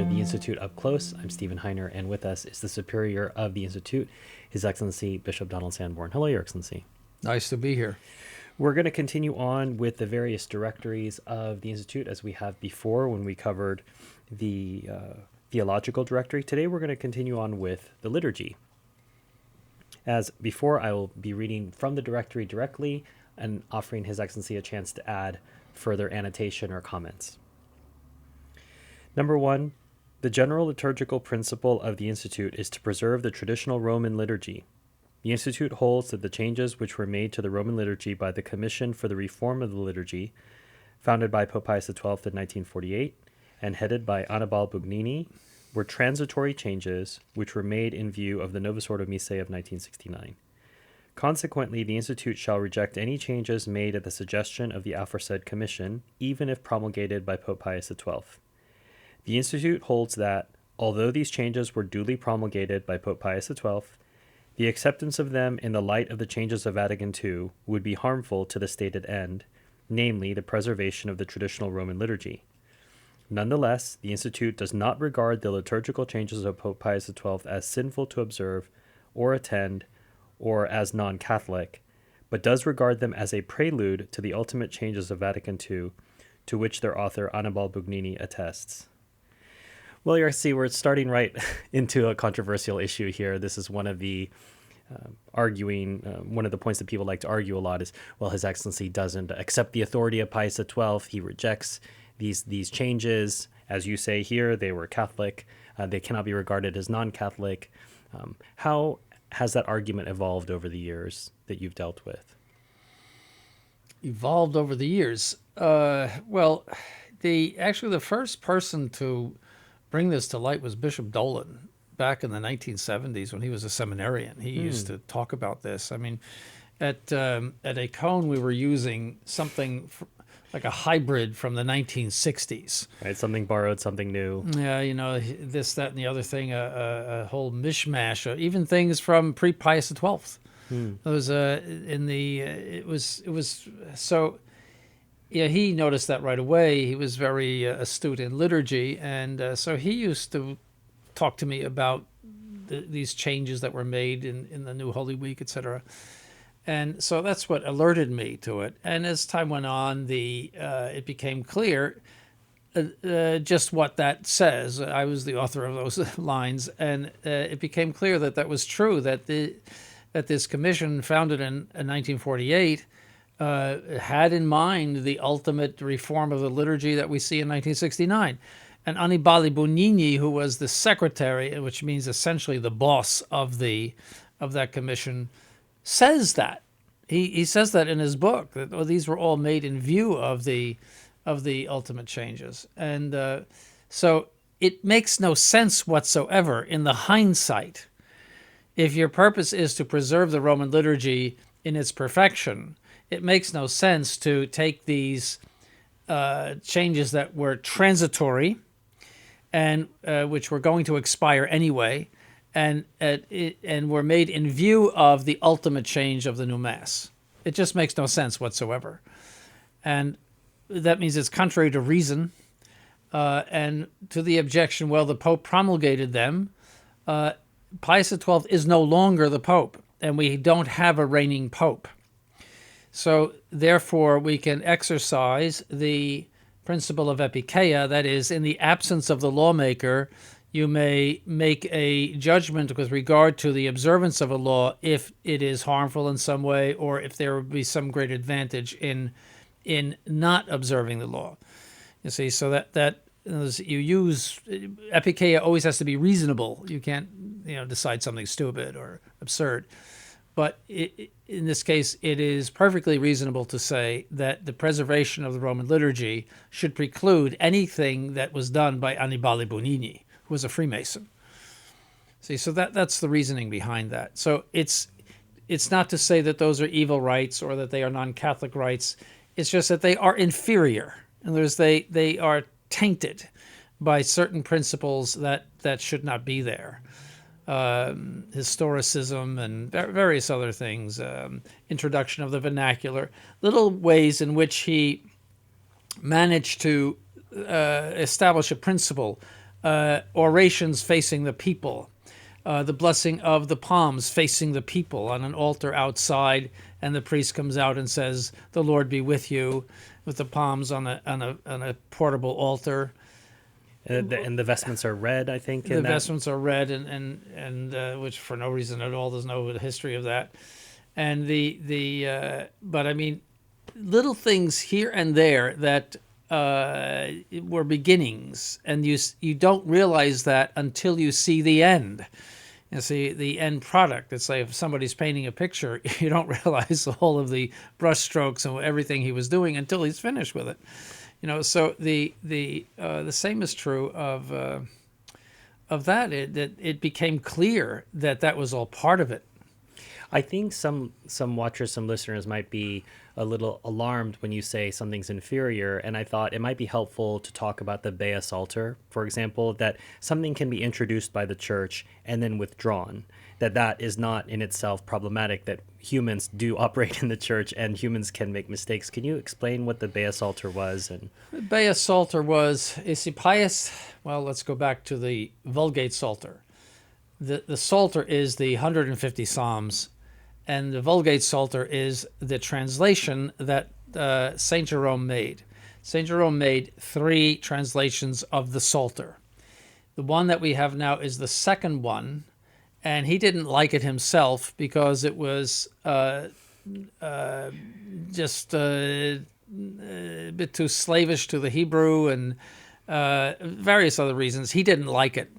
the Institute Up Close. I'm Stephen Heiner, and with us is the Superior of the Institute, His Excellency Bishop Donald Sanborn. Hello, Your Excellency. Nice to be here. We're going to continue on with the various directories of the Institute as we have before when we covered the Theological Directory. Today we're going to continue on with the Liturgy. As before, I will be reading from the directory directly and offering His Excellency a chance to add further annotation or comments. Number 1, the general liturgical principle of the Institute is to preserve the traditional Roman liturgy. The Institute holds that the changes which were made to the Roman liturgy by the Commission for the Reform of the Liturgy, founded by Pope Pius XII in 1948 and headed by Annibale Bugnini, were transitory changes which were made in view of the Novus Ordo Missae of 1969. Consequently, the Institute shall reject any changes made at the suggestion of the aforesaid Commission, even if promulgated by Pope Pius XII. The Institute holds that, although these changes were duly promulgated by Pope Pius XII, the acceptance of them in the light of the changes of Vatican II would be harmful to the stated end, namely the preservation of the traditional Roman liturgy. Nonetheless, the Institute does not regard the liturgical changes of Pope Pius XII as sinful to observe or attend or as non-Catholic, but does regard them as a prelude to the ultimate changes of Vatican II, to which their author Annibale Bugnini attests. Well, you see, we're starting right into a controversial issue here. This is one of the one of the points that people like to argue a lot is, well, His Excellency doesn't accept the authority of Pius XII. He rejects these changes. As you say here, they were Catholic. They cannot be regarded as non-Catholic. How has that argument evolved over the years that you've dealt with? Evolved over the years. Well, the first person to bring this to light was Bishop Dolan back in the 1970s when he was a seminarian. He used to talk about this. I mean, at a cone we were using something like a hybrid from the 1960s. Right, something borrowed, something new. Yeah, this, that, and the other thing, a whole mishmash, even things from pre-Pius XII. It was so. Yeah, he noticed that right away. He was very astute in liturgy, and so he used to talk to me about these changes that were made in the new Holy Week, etc. And so that's what alerted me to it. And as time went on, it became clear just what that says. I was the author of those lines, and it became clear that was true. That this commission, founded in 1948. Had in mind the ultimate reform of the liturgy that we see in 1969. And Annibale Bugnini, who was the secretary, which means essentially the boss of that commission, says that. He says that in his book, that these were all made in view of the ultimate changes. And so it makes no sense whatsoever in the hindsight. If your purpose is to preserve the Roman liturgy in its perfection, it makes no sense to take these changes that were transitory and which were going to expire anyway, and were made in view of the ultimate change of the new Mass. It just makes no sense whatsoever. And that means it's contrary to reason. And to the objection, well, the Pope promulgated them. Pius XII is no longer the Pope, and we don't have a reigning Pope. So, therefore, we can exercise the principle of epikeia, that is, in the absence of the lawmaker, you may make a judgment with regard to the observance of a law if it is harmful in some way, or if there would be some great advantage in not observing the law. You see, so that you use epikeia always has to be reasonable. You can't decide something stupid or absurd. But in this case, it is perfectly reasonable to say that the preservation of the Roman liturgy should preclude anything that was done by Annibale Bugnini, who was a Freemason. See, so that's the reasoning behind that. So it's not to say that those are evil rites or that they are non-Catholic rites. It's just that they are inferior. In other words, they are tainted by certain principles that should not be there. Historicism and various other things, introduction of the vernacular, little ways in which he managed to establish a principle orations facing the people, the blessing of the palms facing the people on an altar outside, and the priest comes out and says, "The Lord be with you," with the palms on a portable altar. And the vestments are red, I think. The vestments are red, and which for no reason at all. There's no history of that. And but I mean, little things here and there that were beginnings, and you don't realize that until you see the end. You see the end product. It's like if somebody's painting a picture, you don't realize all of the brush strokes and everything he was doing until he's finished with it. So the same is true of that. It became clear that was all part of it. I think some watchers, some listeners might be a little alarmed when you say something's inferior, and I thought it might be helpful to talk about the psalter, for example, that something can be introduced by the church and then withdrawn, that is not in itself problematic, that humans do operate in the church and humans can make mistakes. Can you explain what the psalter was? And the psalter was, pious? Well, let's go back to the Vulgate Psalter. The Psalter is the 150 Psalms, and the Vulgate Psalter is the translation that St. Jerome made. St. Jerome made 3 translations of the Psalter. The one that we have now is the second one, and he didn't like it himself because it was just a bit too slavish to the Hebrew and various other reasons. He didn't like it.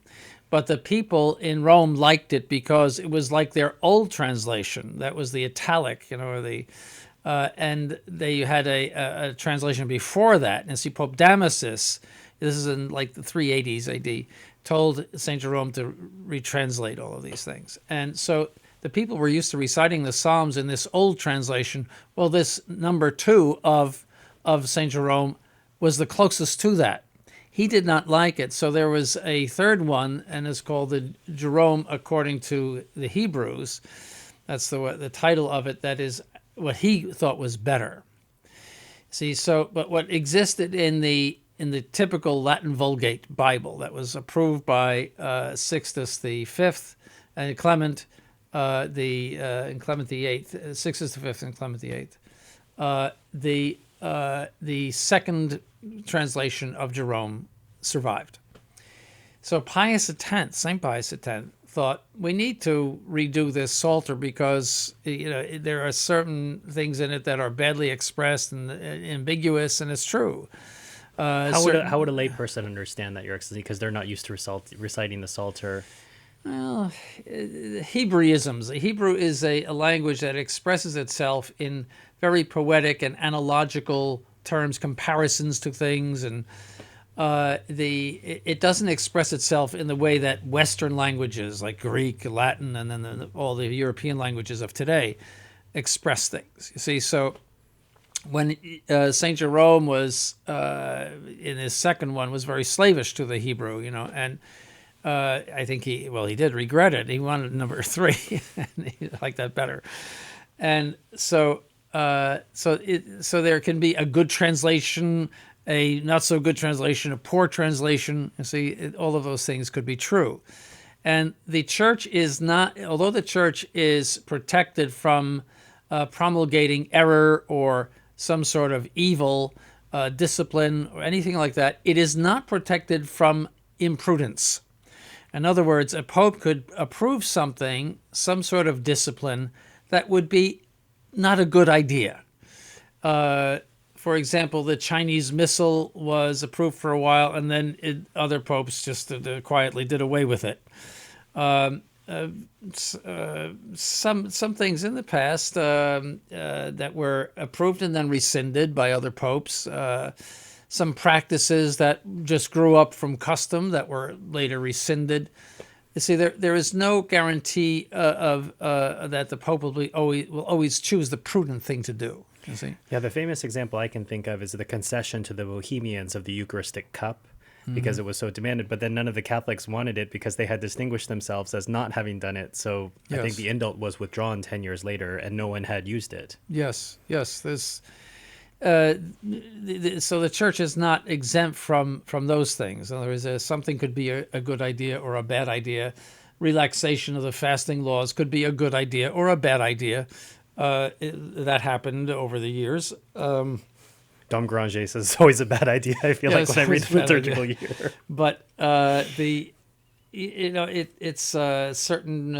But the people in Rome liked it because it was like their old translation. That was the italic, and they had a translation before that. And see, Pope Damasus, this is in like the 380s AD, told St. Jerome to retranslate all of these things. And so the people were used to reciting the Psalms in this old translation. Well, this number 2 of St. Jerome was the closest to that. He did not like it, so there was a third one, and it's called the Jerome according to the Hebrews. That's the title of it. That is what he thought was better. See, but what existed in the typical Latin Vulgate Bible that was approved by Sixtus V and Clement and Clement VIII, Sixtus V and Clement VIII. The second translation of Jerome survived. So Pius X, St. Pius X, thought we need to redo this Psalter because there are certain things in it that are badly expressed and ambiguous, and it's true. How would a layperson understand that, Your Excellency, because they're not used to reciting the Psalter? Well, Hebraisms. Hebrew is a language that expresses itself in very poetic and analogical terms, comparisons to things, and it doesn't express itself in the way that Western languages like Greek, Latin, and then all the European languages of today express things. You see, so when Saint Jerome was in his second one was very slavish to the Hebrew, and I think he did regret it. He wanted number 3, and he liked that better, and so there can be a good translation, a not so good translation, a poor translation. You see, all of those things could be true. And the church is not, although the church is protected from promulgating error or some sort of evil discipline or anything like that, it is not protected from imprudence. In other words, a pope could approve something, some sort of discipline, that would be not a good idea. For example, the Chinese missal was approved for a while, and then other popes just quietly did away with it. Some things in the past that were approved and then rescinded by other popes. Some practices that just grew up from custom that were later rescinded. You see, there is no guarantee of that the Pope will always choose the prudent thing to do. You see? Yeah, the famous example I can think of is the concession to the Bohemians of the Eucharistic cup, because it was so demanded. But then none of the Catholics wanted it because they had distinguished themselves as not having done it. So I think the indult was withdrawn 10 years later, and no one had used it. Yes. So the church is not exempt from those things. In other words, something could be a good idea or a bad idea. Relaxation of the fasting laws could be a good idea or a bad idea. That happened over the years. Dom Granger says it's always a bad idea. I feel like it's when I read always the a bad liturgical idea. year. But it's certain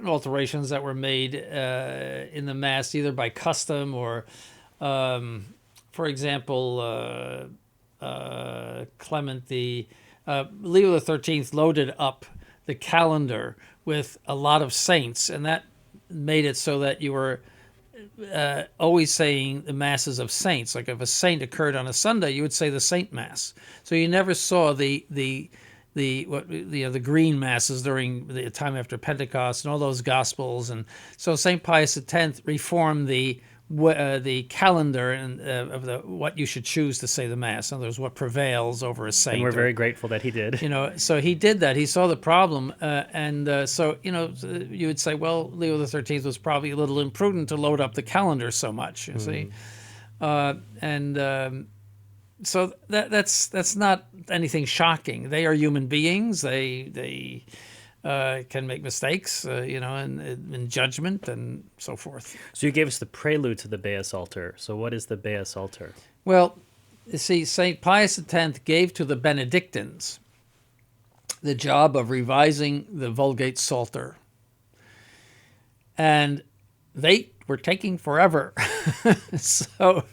alterations that were made in the mass, either by custom or, for example, Clement Leo the 13th loaded up the calendar with a lot of saints, and that made it so that you were always saying the masses of saints. Like if a saint occurred on a Sunday, you would say the Saint Mass. So you never saw the green masses during the time after Pentecost and all those Gospels. And so Saint Pius X reformed the calendar and of what you should choose to say the Mass. In other words, what prevails over a saint. And we're very grateful that he did. So he did that. He saw the problem, so you would say, well, Leo the 13th was probably a little imprudent to load up the calendar so much. You see, so that's not anything shocking. They are human beings. They can make mistakes, in judgment and so forth. So you gave us the prelude to the Bea Psalter. So what is the Bea Psalter? Well, you see, St. Pius X gave to the Benedictines the job of revising the Vulgate Psalter. And they were taking forever. So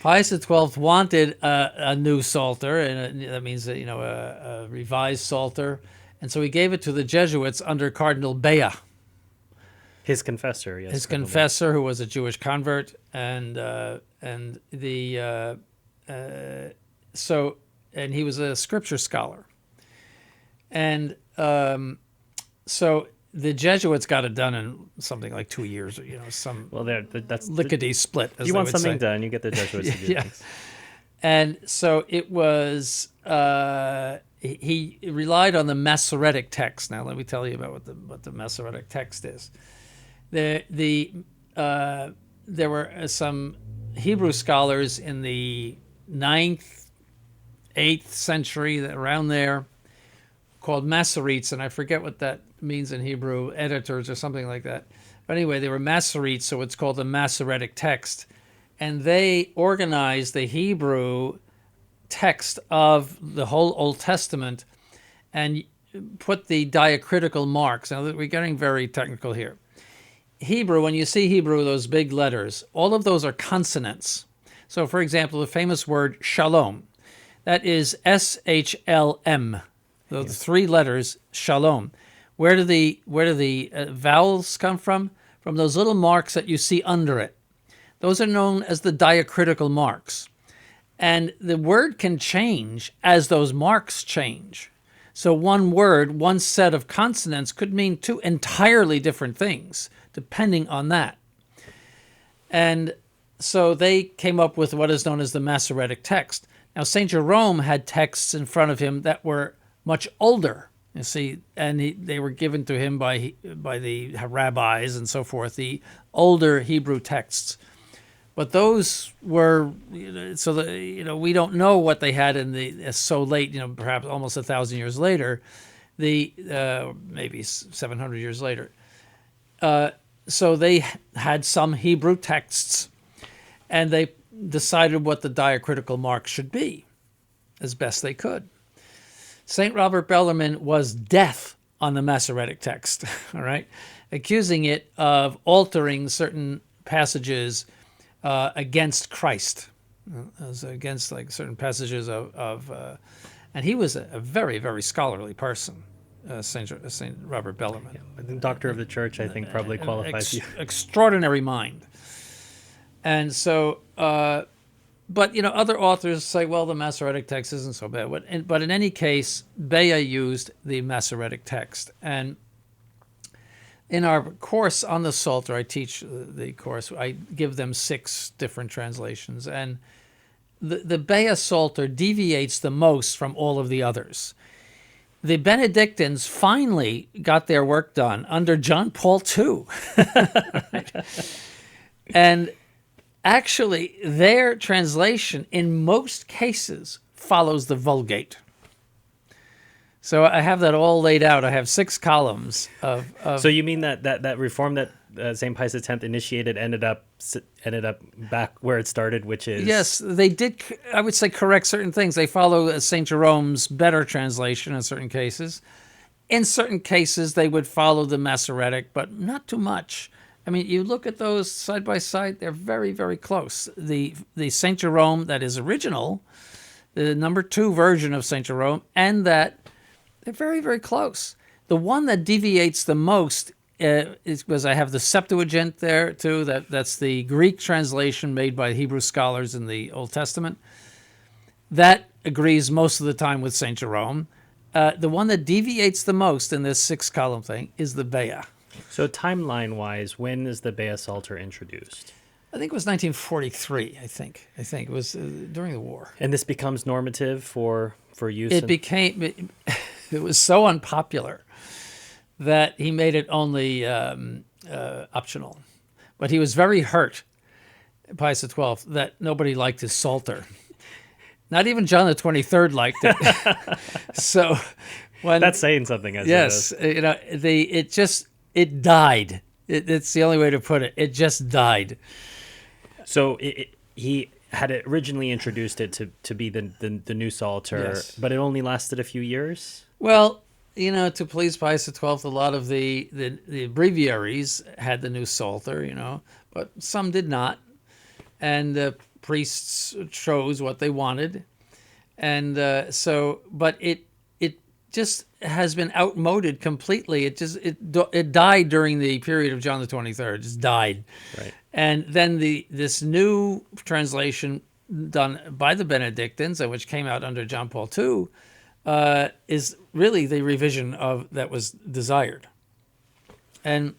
Pius XII wanted a new Psalter, and that means a revised Psalter. And so he gave it to the Jesuits under Cardinal Bea. His confessor, yes. His confessor, who was a Jewish convert, and he was a scripture scholar, and so the Jesuits got it done in something like 2 years, that's lickety split. As you want something say. done, you get the Jesuits to do things. And so it was. He relied on the Masoretic text. Now let me tell you about what the Masoretic text is. There were some Hebrew scholars in the 9th, 8th century, around there, called Masoretes, and I forget what that means in Hebrew, editors or something like that. But anyway, they were Masoretes, so it's called the Masoretic text. And they organized the Hebrew text of the whole Old Testament and put the diacritical marks. Now, we're getting very technical here. Hebrew, when you see Hebrew, those big letters, all of those are consonants. So, for example, the famous word shalom, that is SHLM, those three letters, shalom. Where do the vowels come from? From those little marks that you see under it. Those are known as the diacritical marks. And the word can change as those marks change. So one word, one set of consonants could mean two entirely different things, depending on that. And so they came up with what is known as the Masoretic text. Now, St. Jerome had texts in front of him that were much older, you see, and they were given to him by the rabbis and so forth, the older Hebrew texts. But those were, we don't know what they had in so late, perhaps almost 1,000 years later, maybe 700 years later. So they had some Hebrew texts, and they decided what the diacritical marks should be as best they could. St. Robert Bellarmine was deaf on the Masoretic text, all right, accusing it of altering certain passages against Christ, against certain passages of and he was a very, very scholarly person, St. Robert Bellarmine. Yeah, the doctor of the church, I think, probably qualifies you. Extraordinary mind. And so, but other authors say, well, the Masoretic text isn't so bad. But in any case, Bea used the Masoretic text. And in our course on the Psalter, I teach the course, I give them 6 different translations. And the Bea Psalter deviates the most from all of the others. The Benedictines finally got their work done under John Paul II. And actually, their translation in most cases follows the Vulgate. So I have that all laid out. I have 6 columns of So you mean that reform that St. Pius X initiated ended up back where it started, which is... Yes, they did, I would say, correct certain things. They follow St. Jerome's better translation in certain cases. In certain cases, they would follow the Masoretic, but not too much. I mean, you look at those side by side, they're very, very close. The St. Jerome that is original, the number 2 version of St. Jerome, and that, they're very, very close. The one that deviates the most is because I have the Septuagint there too. That's the Greek translation made by Hebrew scholars in the Old Testament. That agrees most of the time with St. Jerome. The one that deviates the most in this 6-column thing is the Bea. So timeline-wise, when is the Bea Psalter introduced? I think it was 1943, I think. It was during the war. And this becomes normative for use? It was so unpopular that he made it only optional. But he was very hurt, Pius XII, that nobody liked his Psalter. Not even John the 23rd liked it. So when... That's saying something, yes, you know, it died. It's the only way to put it. It just died. So he had originally introduced it to be the new Psalter, Yes. but it only lasted a few years? Well, you know, to please Pius XII, a lot of the breviaries had the new Psalter, you know, but some did not. And the priests chose what they wanted. And but it just has been outmoded completely. It died during the period of John the 23rd. It just died. Right. And then this new translation done by the Benedictines, and which came out under John Paul II, is really the revision of that was desired. And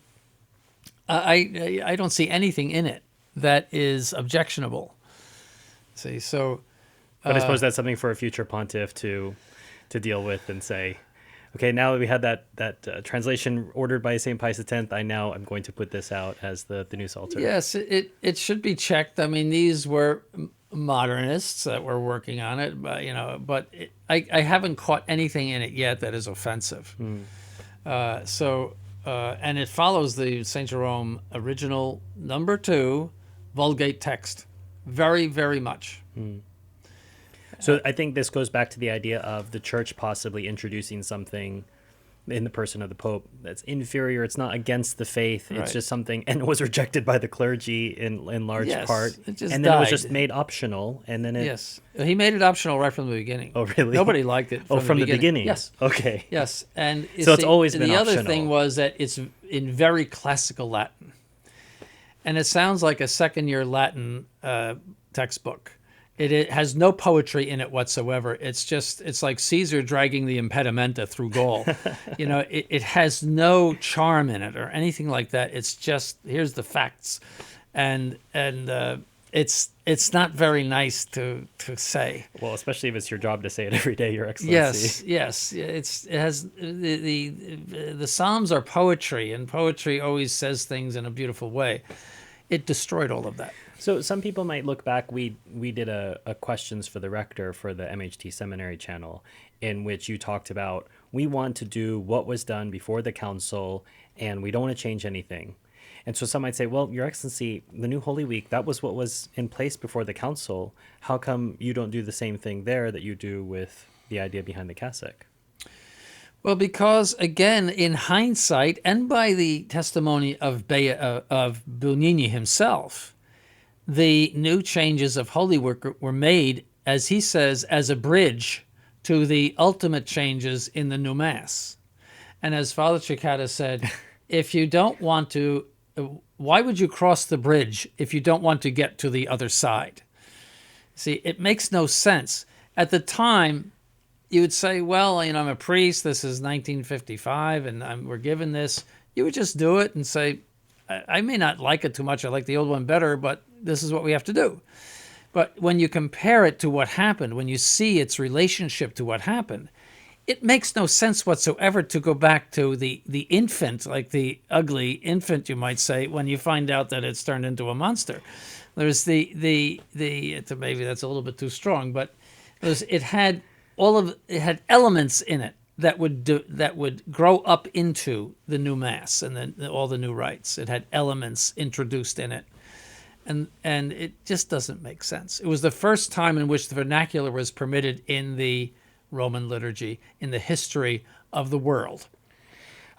I don't see anything in it that is objectionable. See, so... But I suppose that's something for a future pontiff to deal with and say, okay, now that we had that translation ordered by St. Pius X, I'm going to put this out as the new Psalter. Yes, it should be checked. I mean, these were modernists that were working on it, but I haven't caught anything in it yet that is offensive. And it follows the St. Jerome original number 2 Vulgate text very, very much. So I think this goes back to the idea of the church possibly introducing something in the person of the Pope that's inferior. It's not against the faith. It's Right. just something, and it was rejected by the clergy in large Yes, part. it just and then it was died. just made optional. And then it... Yes, he made it optional right from the beginning. Oh, really? Nobody liked it. From the beginning? Yes. Okay. Yes, and So it's always been the other optional. thing was that it's in very classical Latin, and it sounds like a second-year Latin textbook. It has no poetry in it whatsoever. It's like Caesar dragging the impedimenta through Gaul. It has no charm in it or anything like that. It's just, here's the facts, and it's not very nice to say. Well, especially if it's your job to say it every day, Your Excellency. Yes. It has the Psalms are poetry, and poetry always says things in a beautiful way. It destroyed all of that. So some people might look back. We did a questions for the rector for the MHT seminary channel, in which you talked about, we want to do what was done before the council, and we don't want to change anything. And so some might say, well, Your Excellency, the new Holy Week, that was what was in place before the council. How come you don't do the same thing there that you do with the idea behind the cassock? Well, because, again, in hindsight, and by the testimony of Bugnini himself, the new changes of Holy Week were made, as he says, as a bridge to the ultimate changes in the new Mass. And as Father Cicada said, if you don't want to, why would you cross the bridge if you don't want to get to the other side? See, it makes no sense. At the time, you would say, well, I'm a priest, this is 1955, and we're given this. You would just do it and say, I may not like it too much, I like the old one better, but this is what we have to do. But when you compare it to what happened, when you see its relationship to what happened, it makes no sense whatsoever to go back to the infant, like the ugly infant, you might say, when you find out that it's turned into a monster. There's maybe that's a little bit too strong, but it had elements in it that would grow up into the new mass and then all the new rites. It had elements introduced in it, and it just doesn't make sense. It was the first time in which the vernacular was permitted in the Roman liturgy in the history of the world.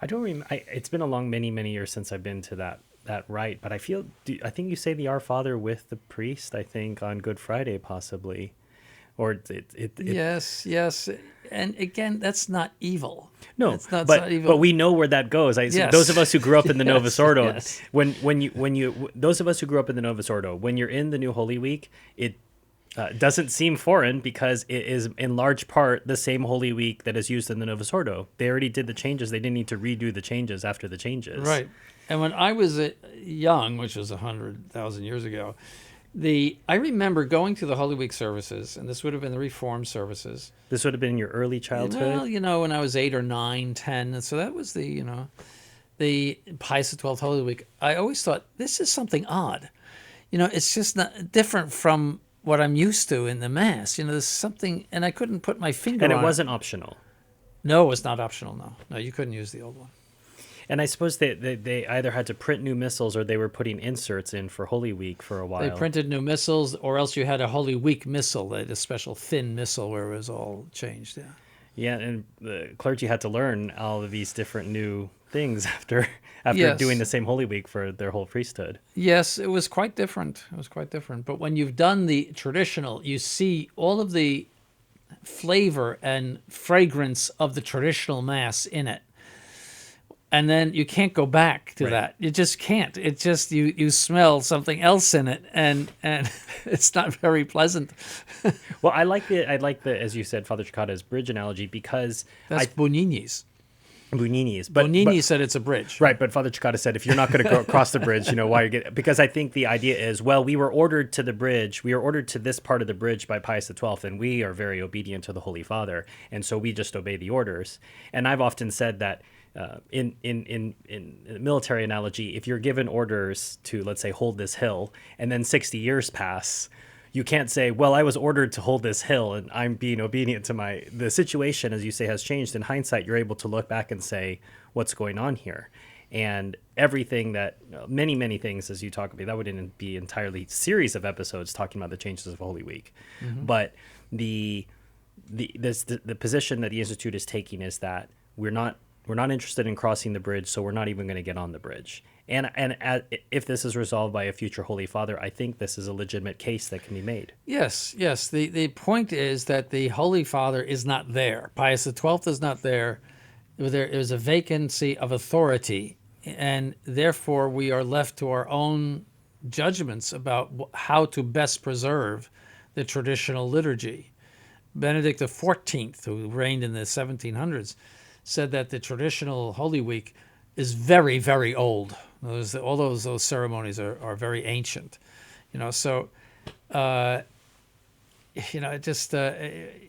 I don't remember. It's been a long many years since I've been to that rite, but I think you say the Our Father with the priest, I think, on Good Friday, possibly. Or Yes. And again, that's not evil. No, it's not but we know where that goes. Yes. Those of us who grew up in the Novus Ordo, yes. those of us who grew up in the Novus Ordo, when you're in the New Holy Week, it doesn't seem foreign because it is in large part the same Holy Week that is used in the Novus Ordo. They already did the changes. They didn't need to redo the changes after the changes. Right. And when I was young, which was 100,000 years ago, I remember going to the Holy Week services, and this would have been the Reformed services. This would have been your early childhood? Well, when I was 8 or 9, 10. And so that was the Pius XII Holy Week. I always thought, this is something odd. It's just not different from what I'm used to in the Mass. There's something, and I couldn't put my finger on it. And it wasn't optional? No, it was not optional, no. No, you couldn't use the old one. And I suppose they either had to print new missals or they were putting inserts in for Holy Week for a while. They printed new missals, or else you had a Holy Week missal, a special thin missal where it was all changed. Yeah. Yeah, and the clergy had to learn all of these different new things after Yes. doing the same Holy Week for their whole priesthood. Yes, it was quite different. But when you've done the traditional, you see all of the flavor and fragrance of the traditional Mass in it. And then you can't go back to Right. that. You just can't. It just you smell something else in it, and it's not very pleasant. Well, I like the as you said, Father Cicada's bridge analogy because That's Bonini's. Bonini's, Bonini said it's a bridge. Right, but Father Cicada said if you're not going to go across the bridge, why you get, because I think the idea is, well, we were ordered to the bridge, we were ordered to this part of the bridge by Pius XII, and we are very obedient to the Holy Father, and so we just obey the orders. And I've often said that in a military analogy, if you're given orders to, let's say, hold this hill, and then 60 years pass, you can't say, well, I was ordered to hold this hill and I'm being obedient to the situation, as you say, has changed. In hindsight, you're able to look back and say, what's going on here? And everything that, many things, as you talk about, that wouldn't be entirely series of episodes talking about the changes of Holy Week. Mm-hmm. But the position that the Institute is taking is that we're not interested in crossing the bridge, so we're not even going to get on the bridge. And if this is resolved by a future Holy Father, I think this is a legitimate case that can be made. Yes. The point is that the Holy Father is not there. Pius XII is not there. There is a vacancy of authority, and therefore we are left to our own judgments about how to best preserve the traditional liturgy. Benedict XIV, who reigned in the 1700s, said that the traditional Holy Week is very, very old. All those ceremonies are very ancient, So,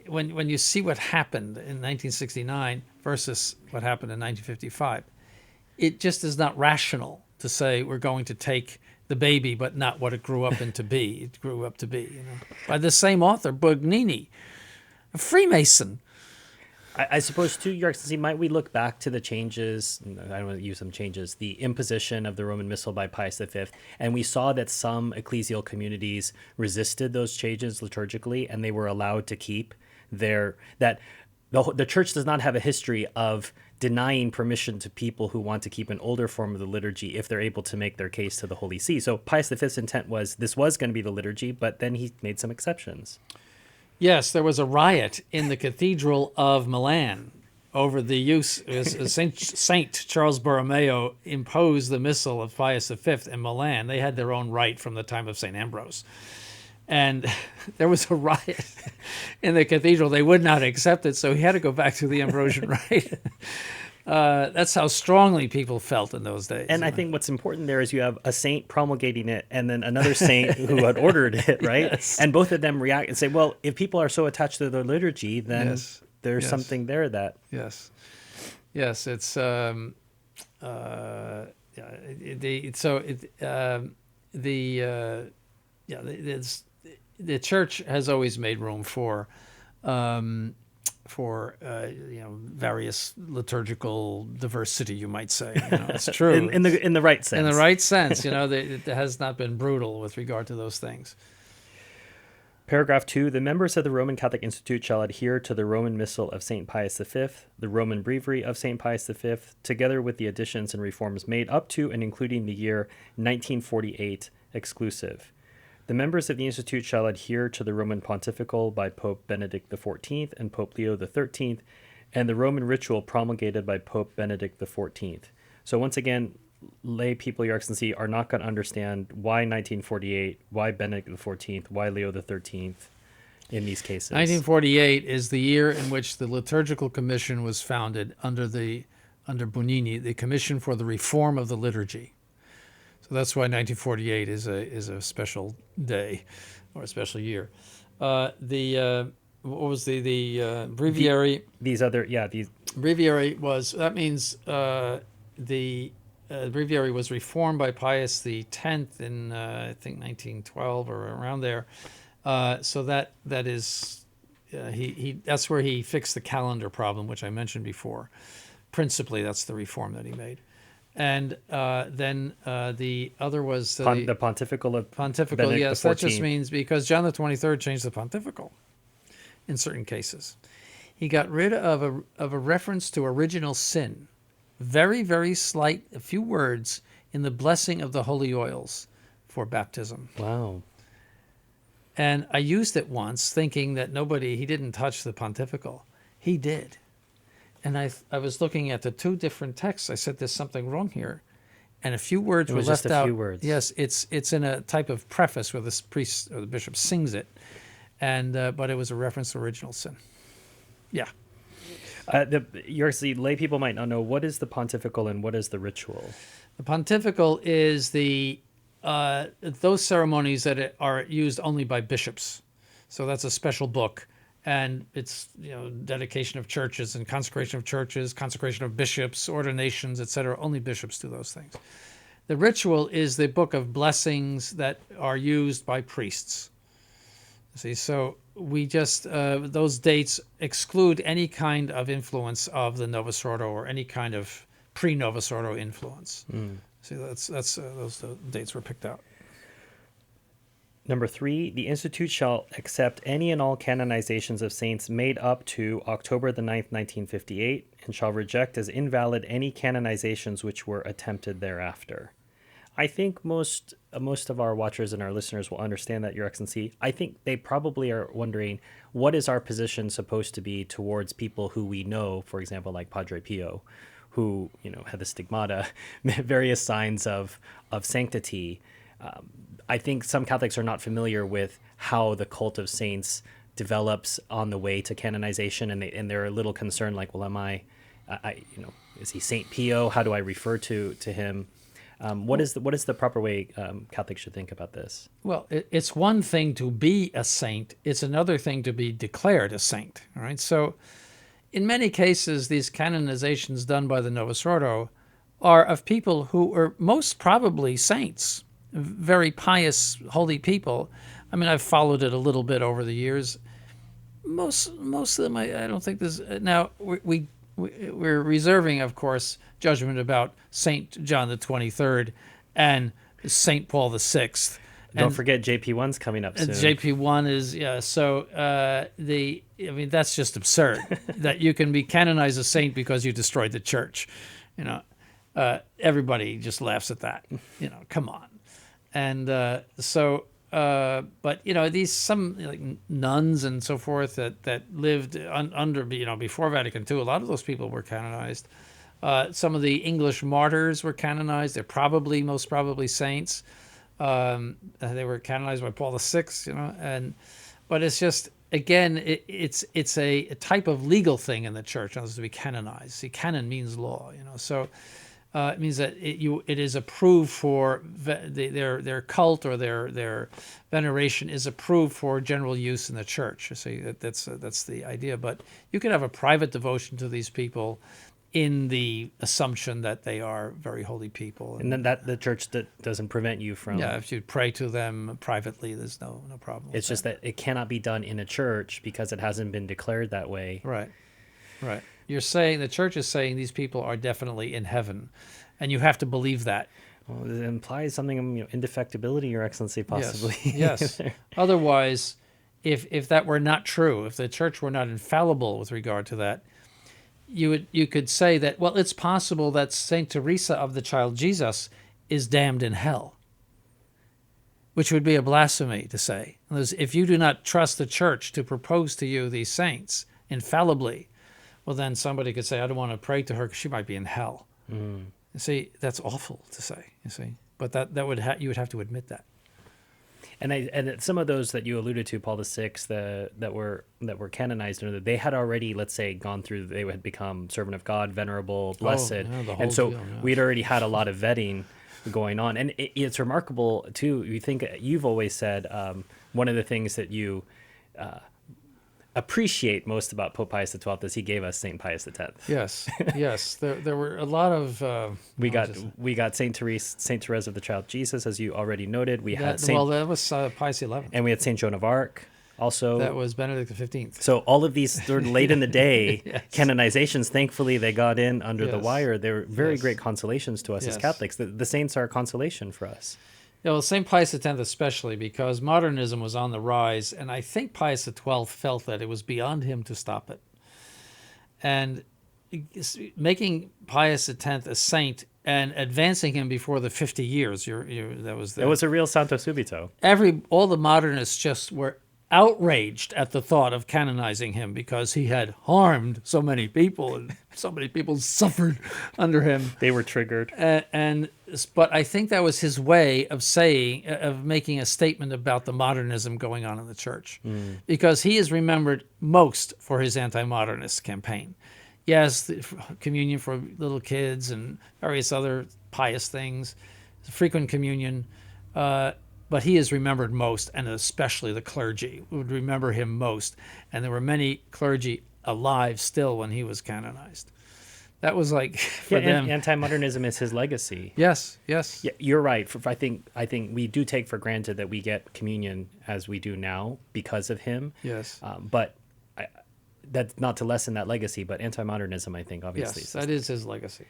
when you see what happened in 1969 versus what happened in 1955, it just is not rational to say we're going to take the baby, but not what it grew up into be. It grew up to be, by the same author, Bugnini, a Freemason. I suppose, too, Your Excellency, might we look back to the changes, I don't want to use some changes, the imposition of the Roman Missal by Pius V, and we saw that some ecclesial communities resisted those changes liturgically, and they were allowed to keep the Church does not have a history of denying permission to people who want to keep an older form of the liturgy if they're able to make their case to the Holy See. So Pius V's intent was this was going to be the liturgy, but then he made some exceptions. Yes, there was a riot in the Cathedral of Milan over the use. Saint Charles Borromeo imposed the Missal of Pius V in Milan. They had their own rite from the time of St. Ambrose. And there was a riot in the cathedral. They would not accept it, so he had to go back to the Ambrosian rite. That's how strongly people felt in those days. And I think what's important there is you have a saint promulgating it and then another saint who had ordered it, right? Yes. And both of them react and say, well, if people are so attached to their liturgy, then there's something there that... Yes, it's... yeah, the church has always made room um, for various liturgical diversity, you might say. It's true. In the right In the sense. right sense, it has not been brutal with regard to those things. Paragraph 2, the members of the Roman Catholic Institute shall adhere to the Roman Missal of St. Pius V, the Roman Breviary of St. Pius V, together with the additions and reforms made up to and including the year 1948 exclusive. The members of the Institute shall adhere to the Roman Pontifical by Pope Benedict XIV and Pope Leo XIII, and the Roman ritual promulgated by Pope Benedict XIV. So once again, lay people, Your Excellency, are not going to understand why 1948, why Benedict XIV, why Leo XIII in these cases. 1948 is the year in which the Liturgical Commission was founded under Bonini, the Commission for the Reform of the Liturgy. So that's why 1948 is a special day or a special year. What was the breviary? These breviary was, that means the breviary was reformed by Pius X in I think 1912 or around there. So that is that's where he fixed the calendar problem, which I mentioned before. Principally, that's the reform that he made. And then the other was the Pontifical of Pontifical. Benedict Yes, XIV. that just means because John the 23rd changed the Pontifical in certain cases. He got rid of a reference to original sin. Very, very slight, a few words in the blessing of the holy oils for baptism. Wow. And I used it once thinking that he didn't touch the pontifical. He did. And I was looking at the two different texts. I said, there's something wrong here. And a few words were left out. Just a few words. Yes, it's in a type of preface where the priest or the bishop sings it. And but it was a reference to original sin. Yeah. Your Excellency, lay people might not know, what is the pontifical and what is the ritual? The pontifical is those ceremonies that are used only by bishops. So that's a special book, and it's dedication of churches and consecration of churches, consecration of bishops, ordinations, etc. Only bishops do those things. The ritual is the book of blessings that are used by priests. See, so we just those dates exclude any kind of influence of the Novus Ordo or any kind of pre-Novus Ordo influence. See, that's those dates were picked out. Number 3, the Institute shall accept any and all canonizations of saints made up to October the 9th, 1958, and shall reject as invalid any canonizations which were attempted thereafter. I think most of our watchers and our listeners will understand that, Your Excellency. I think they probably are wondering, what is our position supposed to be towards people who we know, for example, like Padre Pio, who had the stigmata, various signs of sanctity. I think some Catholics are not familiar with how the cult of saints develops on the way to canonization, and they're a little concerned, like, well, am I is he Saint Pio? How do I refer to him? What is the proper way Catholics should think about this? Well, it's one thing to be a saint. It's another thing to be declared a saint. All right. So in many cases, these canonizations done by the Novus Ordo are of people who are most probably saints, very pious, holy people. I mean, I've followed it a little bit over the years. Most of them, I don't think there's... Now, we're reserving, of course, judgment about St. John the 23rd and St. Paul the 6th. Don't forget JP1's coming up soon. JP1 is, yeah, so that's just absurd that you can be canonized a saint because you destroyed the church. Everybody just laughs at that. Come on. And but these some like nuns and so forth that lived under before Vatican II, a lot of those people were canonized. Some of the English martyrs were canonized. They're most probably saints. They were canonized by Paul VI, but it's just, again, it's a type of legal thing in the church, to be canonized. See, canon means law, so it means that it is approved for their cult or their veneration is approved for general use in the church. See, that's the idea. But you can have a private devotion to these people, in the assumption that they are very holy people. And then that the church that doesn't prevent you from. Yeah, if you pray to them privately, there's no problem. It's just that it cannot be done in a church because it hasn't been declared that way. Right. You're saying the church is saying these people are definitely in heaven, and you have to believe that. Well, it implies something, indefectibility, Your Excellency, possibly. Yes. Otherwise, if that were not true, if the church were not infallible with regard to that, you could say that, well, it's possible that Saint Teresa of the Child Jesus is damned in hell, which would be a blasphemy to say. If you do not trust the church to propose to you these saints infallibly, well, then somebody could say, I don't want to pray to her because she might be in hell. You see, that's awful to say, you see. But that would you would have to admit that. And some of those that you alluded to, Paul VI, that were canonized, they had already, let's say, gone through. They had become servant of God, venerable, blessed, and so we'd already had a lot of vetting going on. And it's remarkable too. You think you've always said one of the things that you appreciate most about Pope Pius XII is he gave us Saint Pius X. Yes. There were a lot of. We got Saint Therese of the Child Jesus, as you already noted. That was Pius XI, and we had Saint Joan of Arc. Also, that was Benedict XV. So all of these were late in the day canonizations. Thankfully, they got in under the wire. They were very great consolations to us as Catholics. The saints are a consolation for us. Yeah, well, St. Pius X especially, because modernism was on the rise, and I think Pius XII felt that it was beyond him to stop it. And making Pius X a saint and advancing him before the 50 years, that was a real Santo Subito. All the modernists just were outraged at the thought of canonizing him because he had harmed so many people and so many people suffered under him. They were triggered. But I think that was his way of making a statement about the modernism going on in the church, because he is remembered most for his anti-modernist campaign. Yes, communion for little kids and various other pious things, frequent communion, but he is remembered most, and especially the clergy would remember him most. And there were many clergy alive still when he was canonized. That was like for them. Anti-modernism is his legacy. Yes. Yeah, you're right. I think we do take for granted that we get communion as we do now because of him. Yes. But that's not to lessen that legacy. But anti-modernism, I think, obviously. Yes, that is his legacy.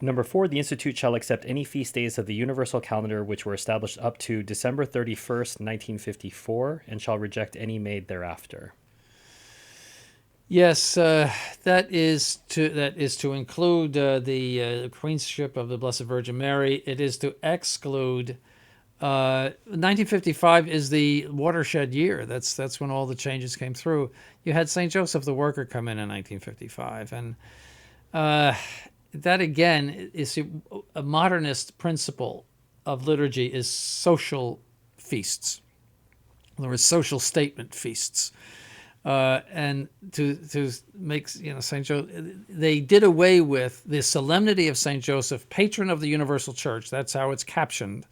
Number 4, the Institute shall accept any feast days of the universal calendar which were established up to December 31st, 1954, and shall reject any made thereafter. Yes, that is to include the Queenship of the Blessed Virgin Mary. It is to exclude. 1955 is the watershed year. That's when all the changes came through. You had Saint Joseph the Worker come in 1955, and that again is a modernist principle of liturgy is social feasts. There were social statement feasts. And to make Saint Joseph, they did away with the solemnity of Saint Joseph, patron of the Universal Church. That's how it's captioned,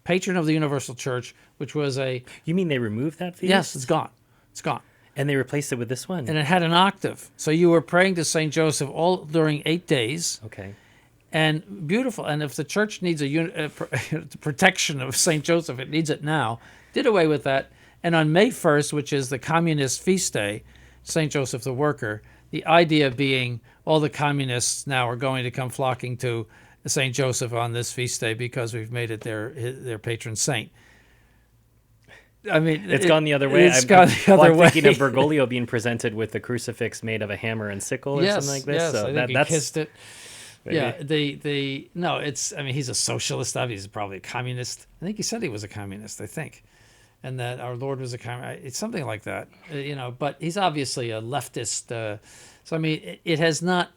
patron of the Universal Church, which was a. You mean they removed that feast? Yes, it's gone. It's gone. And they replaced it with this one. And it had an octave, so you were praying to Saint Joseph all during 8 days. Okay. And beautiful. And if the church needs a protection of Saint Joseph, it needs it now. Did away with that. And on May 1st, which is the communist feast day, St. Joseph the Worker, the idea being all the communists now are going to come flocking to St. Joseph on this feast day because we've made it their patron saint. I mean, it's gone the other way. It's gone the other way. I'm thinking of Bergoglio being presented with the crucifix made of a hammer and sickle or something like this. Yes, so I think he kissed it. Maybe. Yeah, no, it's. I mean, he's a socialist. He's probably a communist. I think he said he was a communist. I think. And that our Lord was a communist. It's something like that, But he's obviously a leftist. So I mean, it has not.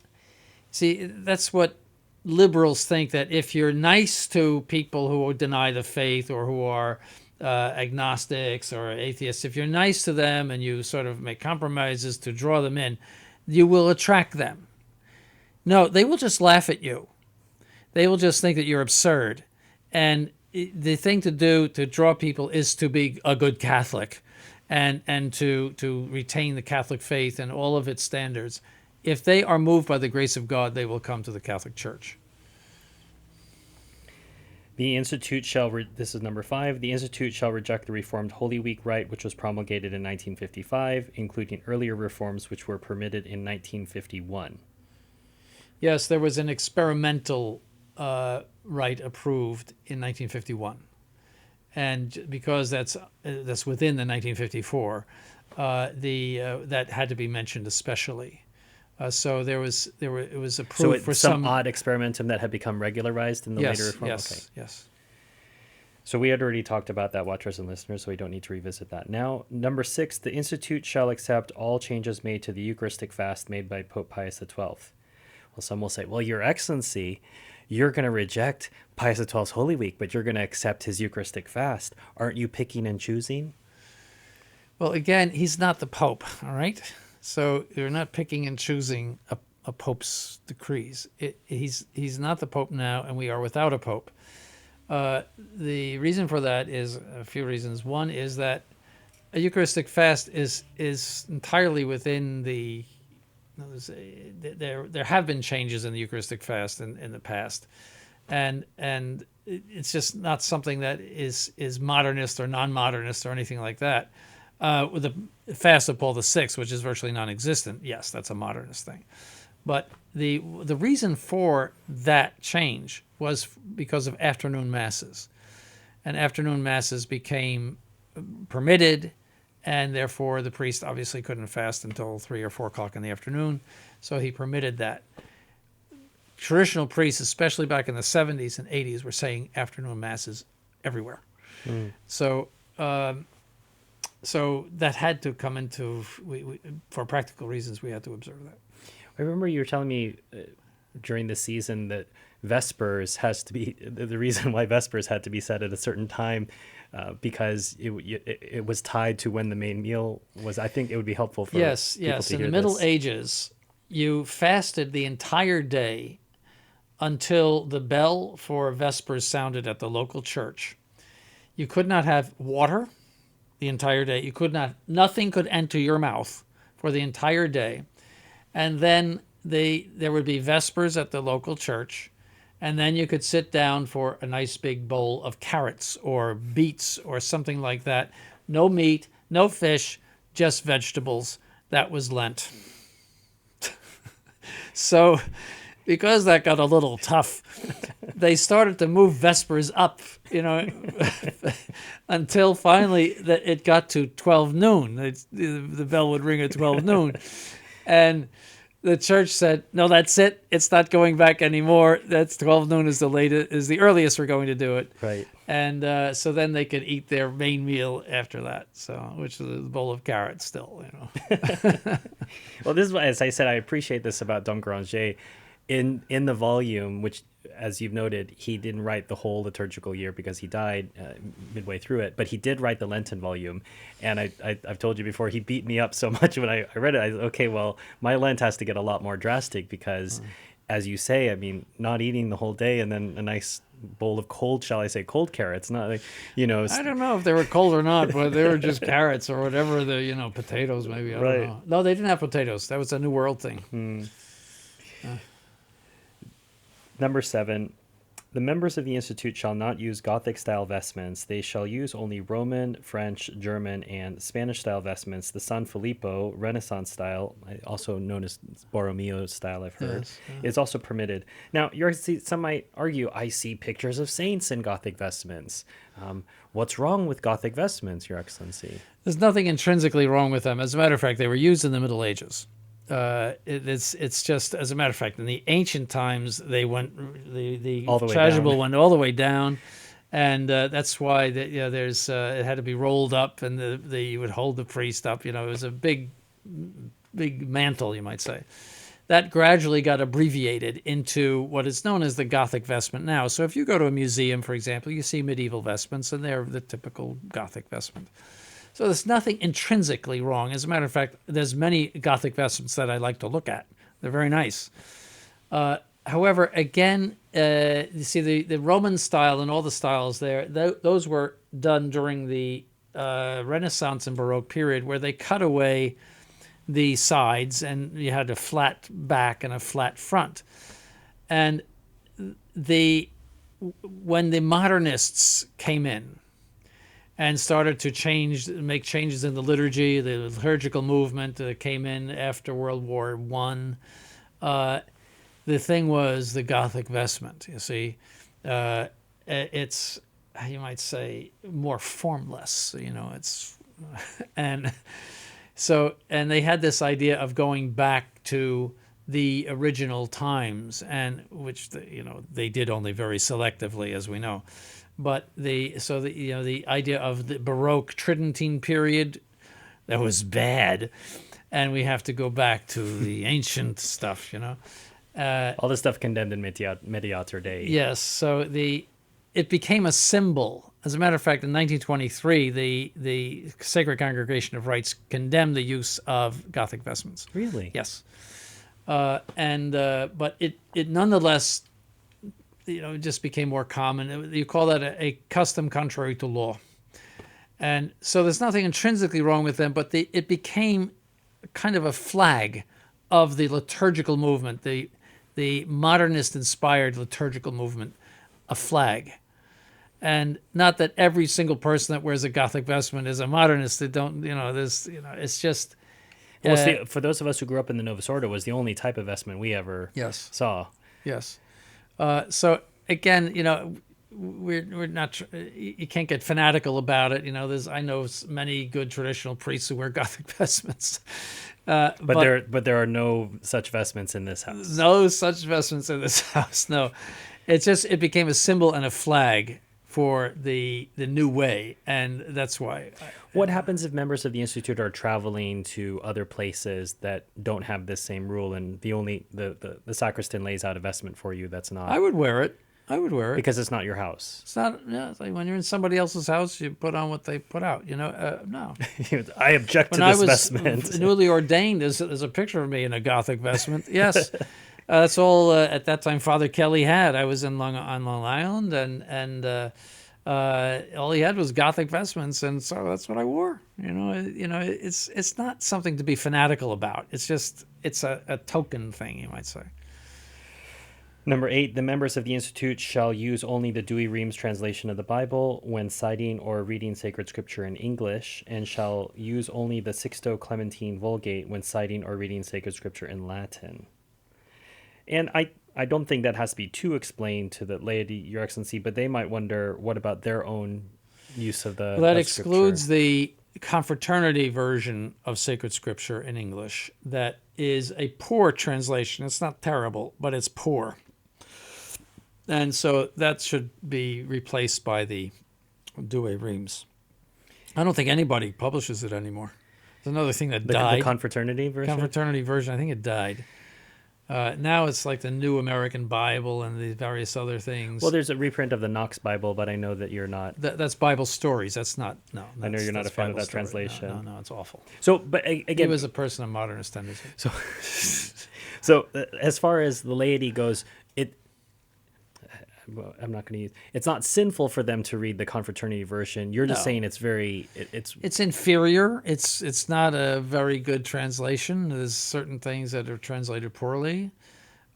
See, that's what liberals think, that if you're nice to people who deny the faith or who are agnostics or atheists, if you're nice to them and you sort of make compromises to draw them in, you will attract them. No, they will just laugh at you. They will just think that you're absurd, and the thing to do to draw people is to be a good Catholic and to retain the Catholic faith and all of its standards. if they are moved by the grace of God, they will come to the Catholic Church. The Institute shall, this is number 5, the Institute shall reject the Reformed Holy Week rite, which was promulgated in 1955, including earlier reforms which were permitted in 1951. Yes, there was an experimental rite approved in 1951. And because that's within the 1954, that had to be mentioned especially. So it was approved for some odd experimentum that had become regularized in the later reform? Yes. So we had already talked about that, watchers and listeners, so we don't need to revisit that. Now, number 6, the Institute shall accept all changes made to the Eucharistic fast made by Pope Pius XII. Well, some will say, well, Your Excellency, you're going to reject Pius XII's Holy Week, but you're going to accept his Eucharistic fast. Aren't you picking and choosing? Well, again, he's not the Pope, all right? So you're not picking and choosing a Pope's decrees. He's not the Pope now, and we are without a Pope. The reason for that is a few reasons. One is that a Eucharistic fast is entirely within the... There have been changes in the Eucharistic fast in the past, and it's just not something that is modernist or non-modernist or anything like that. With the fast of Paul VI, which is virtually non-existent, yes, that's a modernist thing. But the reason for that change was because of afternoon masses, and afternoon masses became permitted. And therefore, the priest obviously couldn't fast until 3 or 4 o'clock in the afternoon, so he permitted that. Traditional priests, especially back in the 70s and 80s, were saying afternoon masses everywhere. So that had to come into, for practical reasons, we had to observe that. I remember you were telling me during the season that Vespers has to be, the reason why Vespers had to be set at a certain time because it was tied to when the main meal was. I think it would be helpful for people to hear in the Middle this. Ages, you fasted the entire day until the bell for Vespers sounded at the local church. You could not have water the entire day. Nothing could enter your mouth for the entire day. And then there would be Vespers at the local church. And then you could sit down for a nice big bowl of carrots or beets or something like that. No meat, no fish, just vegetables. That was Lent. So, because that got a little tough, they started to move Vespers up, until finally it got to 12 noon. The bell would ring at 12 noon. And the church said, no, that's it. It's not going back anymore. That's 12 noon is the earliest we're going to do it. Right. And so then they could eat their main meal after that. So, which is a bowl of carrots still, Well, this is why, as I said, I appreciate this about Don Granger. In the volume, which, as you've noted, he didn't write the whole liturgical year because he died midway through it, but he did write the Lenten volume. And I've told you before, he beat me up so much when I read it. I said, okay, well, my Lent has to get a lot more drastic because, as you say, I mean, not eating the whole day and then a nice bowl of cold carrots, not like, I don't know if they were cold or not, but they were just carrots or whatever, potatoes maybe. I don't know. No, they didn't have potatoes. That was a New World thing. Number 7, the members of the Institute shall not use Gothic-style vestments. They shall use only Roman, French, German, and Spanish-style vestments. The San Filippo Renaissance style, also known as Borromeo style, I've heard, is also permitted. Now, some might argue, I see pictures of saints in Gothic vestments. What's wrong with Gothic vestments, Your Excellency? There's nothing intrinsically wrong with them. As a matter of fact, they were used in the Middle Ages. It's just, as a matter of fact, in the ancient times, they went the chasuble went all the way down, and that's why there's it had to be rolled up, and you would hold the priest up. It was a big mantle, you might say. That gradually got abbreviated into what is known as the Gothic vestment now. So if you go to a museum, for example, you see medieval vestments, and they're the typical Gothic vestment. So there's nothing intrinsically wrong. As a matter of fact, there's many Gothic vestments that I like to look at. They're very nice. However, again, you see the Roman style and all the styles there, those were done during the Renaissance and Baroque period where they cut away the sides, and you had a flat back and a flat front. And when the modernists came in and started to make changes in the liturgy, the liturgical movement that came in after World War One, the thing was the Gothic vestment. You see, it's, you might say, more formless. It's and they had this idea of going back to the original times, and which they did only very selectively, as we know. But the idea of the Baroque Tridentine period, that was bad, and we have to go back to the ancient stuff. All this stuff condemned in Mediator Dei. Yes, so it became a symbol. As a matter of fact, in 1923, the Sacred Congregation of Rites condemned the use of Gothic vestments. Really? Yes. But it nonetheless, just became more common. You call that a custom contrary to law. And so there's nothing intrinsically wrong with them, but it became kind of a flag of the liturgical movement, the modernist-inspired liturgical movement, a flag. And not that every single person that wears a Gothic vestment is a modernist. They don't, it's just... Well, for those of us who grew up in the Novus Ordo, was the only type of vestment we ever saw. Yes. So again, we're not. You can't get fanatical about it. I know many good traditional priests who wear Gothic vestments. But there are no such vestments in this house. No such vestments in this house. No, it became a symbol and a flag for the new way, and that's why. What happens if members of the Institute are traveling to other places that don't have this same rule, and the sacristan lays out a vestment for you that's not? I would wear it. Because it's not your house. It's not. Yeah, it's like when you're in somebody else's house, you put on what they put out. No. I object to this vestment. When I was newly ordained, there's a picture of me in a Gothic vestment. Yes. That's all at that time Father Kelly had. I was on Long Island, and all he had was Gothic vestments, and so that's what I wore. It's not something to be fanatical about. It's a token thing, you might say. Number 8, the members of the Institute shall use only the Douay Rheims translation of the Bible when citing or reading sacred scripture in English, and shall use only the Sixto Clementine Vulgate when citing or reading sacred scripture in Latin. And I don't think that has to be too explained to the laity, Your Excellency, but they might wonder, what about their own use of the that excludes the confraternity version of sacred scripture in English. That is a poor translation. It's not terrible, but it's poor. And so that should be replaced by the Douay Rheims. I don't think anybody publishes it anymore. It's another thing that died. The confraternity version? Confraternity version, I think it died. Now it's like the New American Bible and the various other things. Well, there's a reprint of the Knox Bible, but I know that you're not... That's Bible Stories. That's not... No. I know you're not a fan Bible of that story. translation. No, it's awful. So, but again... He was a person of modernist tendency. So as far as the laity goes, I'm not going to use... It's not sinful for them to read the confraternity version. You're just saying it's very... It's inferior. It's not a very good translation. There's certain things that are translated poorly.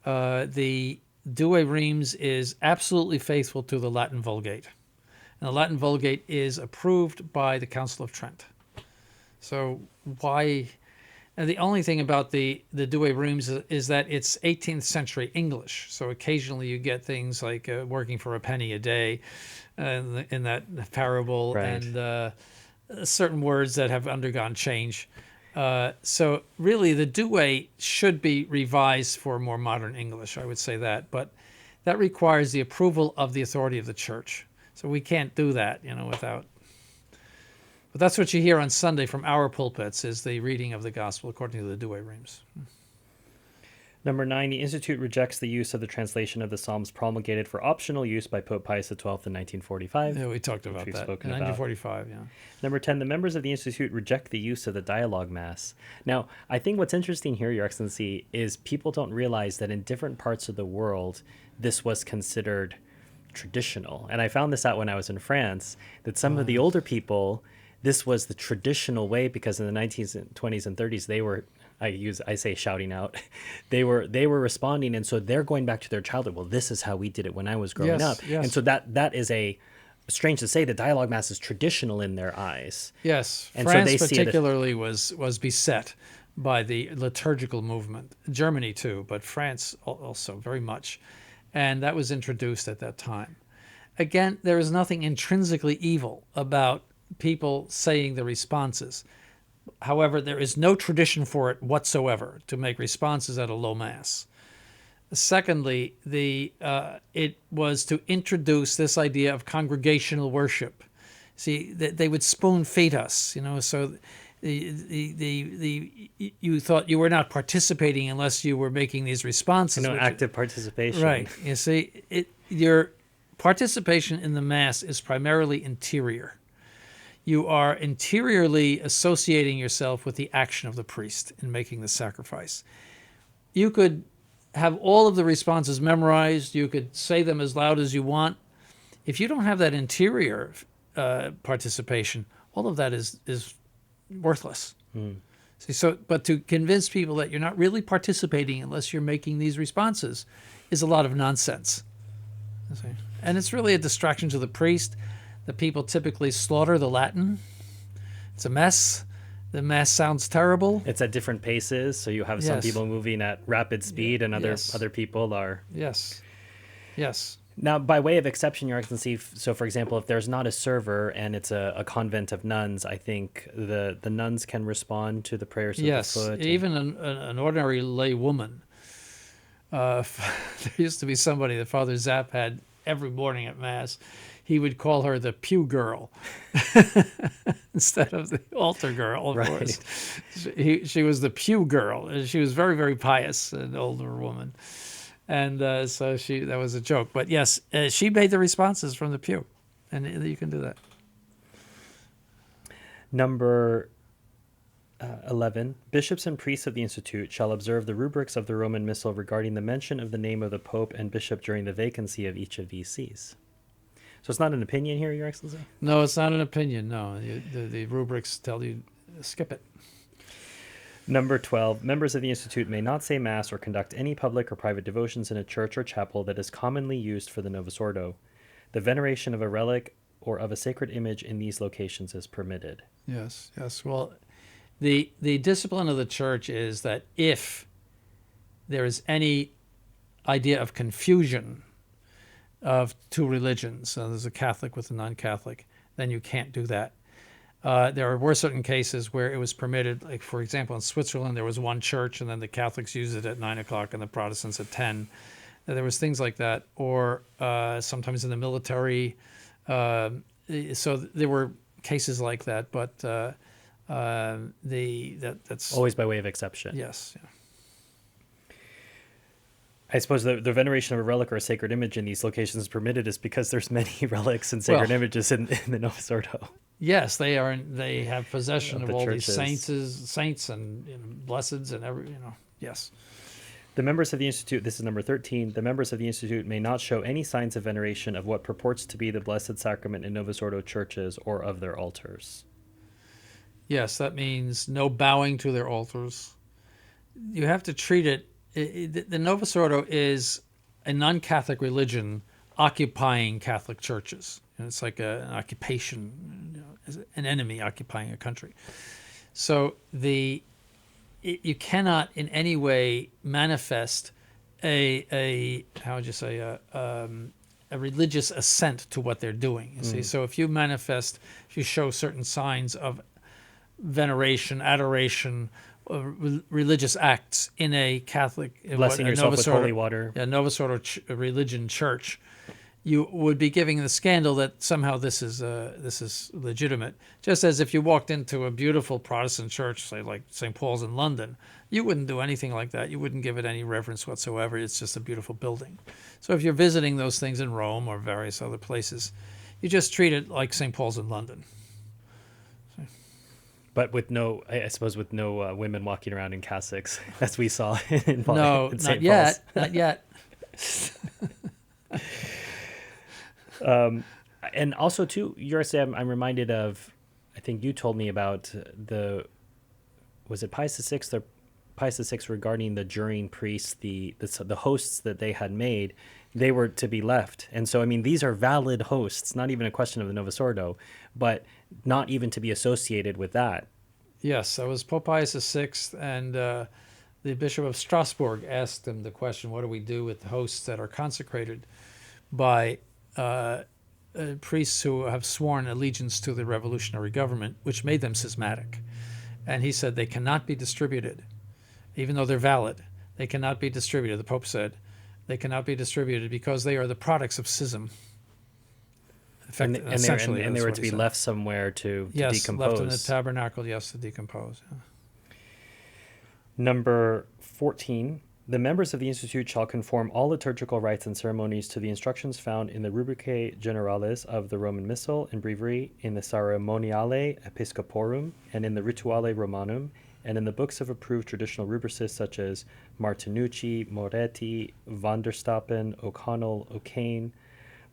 The Douay Rheims is absolutely faithful to the Latin Vulgate. And the Latin Vulgate is approved by the Council of Trent. So why... And the only thing about the Douay Rheims is that it's 18th century English. So occasionally you get things like working for a penny a day in that parable, right. And certain words that have undergone change. So really the Douay should be revised for more modern English, I would say that. But that requires the approval of the authority of the church. So we can't do that, without... But that's what you hear on Sunday from our pulpits, is the reading of the gospel according to the Douay Rheims. Number 9, the Institute rejects the use of the translation of the Psalms promulgated for optional use by Pope Pius XII in 1945. Yeah, we talked about that. In 1945, yeah. Number 10, the members of the Institute reject the use of the dialogue mass. Now, I think what's interesting here, Your Excellency, is people don't realize that in different parts of the world, this was considered traditional. And I found this out when I was in France, that some of the older people... This was the traditional way, because in the 1920s and 30s, they were I say shouting out. They were responding, and so they're going back to their childhood. Well, this is how we did it when I was growing up. Yes, yes. And so that is a strange to say, the dialogue mass is traditional in their eyes. Yes, And so France they see it as- particularly was beset by the liturgical movement. Germany too, but France also very much, and that was introduced at that time. Again, there is nothing intrinsically evil about people saying the responses. However, there is no tradition for it whatsoever to make responses at a low mass. Secondly, it was to introduce this idea of congregational worship. See, they would spoon feed us, so you thought you were not participating unless you were making these responses. Active participation. Right. You see, your participation in the Mass is primarily interior. You are interiorly associating yourself with the action of the priest in making the sacrifice. You could have all of the responses memorized. You could say them as loud as you want. If you don't have that interior participation, all of that is worthless. See, but to convince people that you're not really participating unless you're making these responses is a lot of nonsense. And it's really a distraction to the priest. The people typically slaughter the Latin. It's a mess. The Mass sounds terrible. It's at different paces, so you have some Yes. people moving at rapid speed, and Yes. other people are. Yes. Yes. Now, by way of exception, Your Excellency, so for example, if there's not a server and it's a convent of nuns, I think the nuns can respond to the prayers of Yes. the foot. Even an ordinary lay woman. There used to be somebody that Father Zapp had every morning at Mass. He would call her the pew girl instead of the altar girl, of Right. course. She was the pew girl. And she was very, very pious, an older woman. And so that was a joke. But yes, she made the responses from the pew. And you can do that. Number 11, bishops and priests of the Institute shall observe the rubrics of the Roman Missal regarding the mention of the name of the Pope and Bishop during the vacancy of each of these sees. So it's not an opinion here, Your Excellency? No, it's not an opinion. No, the rubrics tell you skip it. Number 12, members of the Institute may not say Mass or conduct any public or private devotions in a church or chapel that is commonly used for the Novus Ordo. The veneration of a relic or of a sacred image in these locations is permitted. Yes, yes. Well, the discipline of the church is that if there is any idea of confusion of two religions, so there's a Catholic with a non-Catholic, then you can't do that. There were certain cases where it was permitted, like for example in Switzerland there was one church and then the Catholics used it at 9 o'clock and the Protestants at 10. There was things like that, or sometimes in the military. So there were cases like that, but that's Always by way of exception. yes. Yeah. I suppose the veneration of a relic or a sacred image in these locations is permitted is because there's many relics and sacred images in the Novus Ordo. Yes, they are. They have possession Of of the all churches. these saints and blesseds and every. Yes. The members of the Institute, this is number 13, the members of the Institute may not show any signs of veneration of what purports to be the Blessed Sacrament in Novus Ordo churches or of their altars. Yes, that means no bowing to their altars. You have to treat it. The Novus Ordo is a non-Catholic religion occupying Catholic churches. And it's like an occupation, an enemy occupying a country. So you cannot in any way manifest a how would you say a religious assent to what they're doing. You see, so if you show certain signs of veneration, adoration, religious acts in a Catholic Blessing yourself with holy water. a Novus Ordo religion church, you would be giving the scandal that somehow this is legitimate. Just as if you walked into a beautiful Protestant church, say like St. Paul's in London, you wouldn't do anything like that. You wouldn't give it any reverence whatsoever. It's just a beautiful building. So if you're visiting those things in Rome or various other places, you just treat it like St. Paul's in London. But with no, I suppose, with no women walking around in cassocks, as we saw in No, in not St. yet. Paul's. Not yet. And also, too, I'm reminded of, I think you told me about was it Pius VI or Pius VI regarding the juring priests, the hosts that they had made, they were to be left. And so, I mean, these are valid hosts, not even a question of the Novus Ordo, but not even to be associated with that. Yes, that was Pope Pius VI, and the Bishop of Strasbourg asked him the question, what do we do with hosts that are consecrated by priests who have sworn allegiance to the revolutionary government, which made them schismatic? And he said they cannot be distributed, even though they're valid. They cannot be distributed, the Pope said. They cannot be distributed because they are the products of schism. And Essentially, they that's were what to he be said. left somewhere to Yes, decompose. left in the tabernacle, yes, to decompose. Yeah. Number 14. The members of the Institute shall conform all liturgical rites and ceremonies to the instructions found in the Rubricae Generales of the Roman Missal and Breviary, in the Ceremoniale Episcoporum, and in the Rituale Romanum, and in the books of approved traditional rubrices such as Martinucci, Moretti, van der Stappen, O'Connell, O'Kane,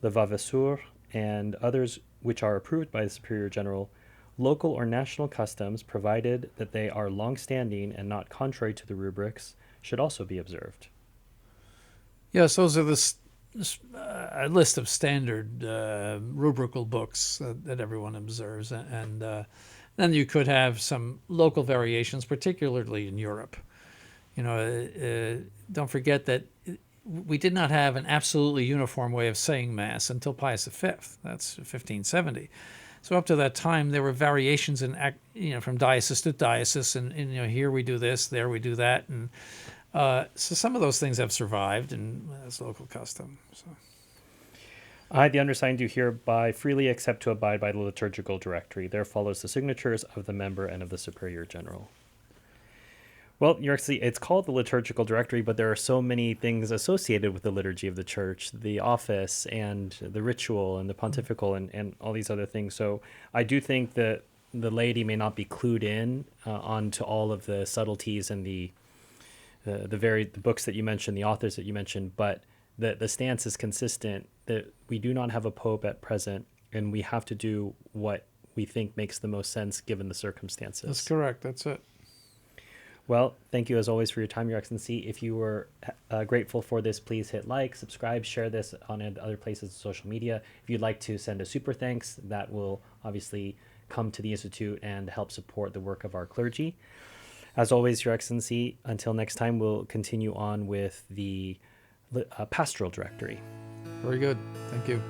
Levavasseur, and others which are approved by the Superior General. Local or national customs, provided that they are long-standing and not contrary to the rubrics, should also be observed. Yes, those are a list of standard rubrical books that everyone observes, and then you could have some local variations, particularly in Europe. Don't forget that we did not have an absolutely uniform way of saying Mass until Pius V. That's 1570. So up to that time, there were variations in, from diocese to diocese, and here we do this, there we do that, and so some of those things have survived and as local custom. So. I, the undersigned, do hereby freely accept to abide by the liturgical directory. There follows the signatures of the member and of the Superior General. Well, Your Excellency, it's called the liturgical directory, but there are so many things associated with the liturgy of the church, the office and the ritual and the pontifical and all these other things. So I do think that the laity may not be clued in onto all of the subtleties and the books that you mentioned, the authors that you mentioned, but the stance is consistent that we do not have a pope at present, and we have to do what we think makes the most sense given the circumstances. That's correct. That's it. Well, thank you as always for your time, Your Excellency. If you were grateful for this, please hit like, subscribe, share this on other places of social media. If you'd like to send a super thanks, that will obviously come to the Institute and help support the work of our clergy. As always, Your Excellency, until next time, we'll continue on with the pastoral directory. Very good. Thank you.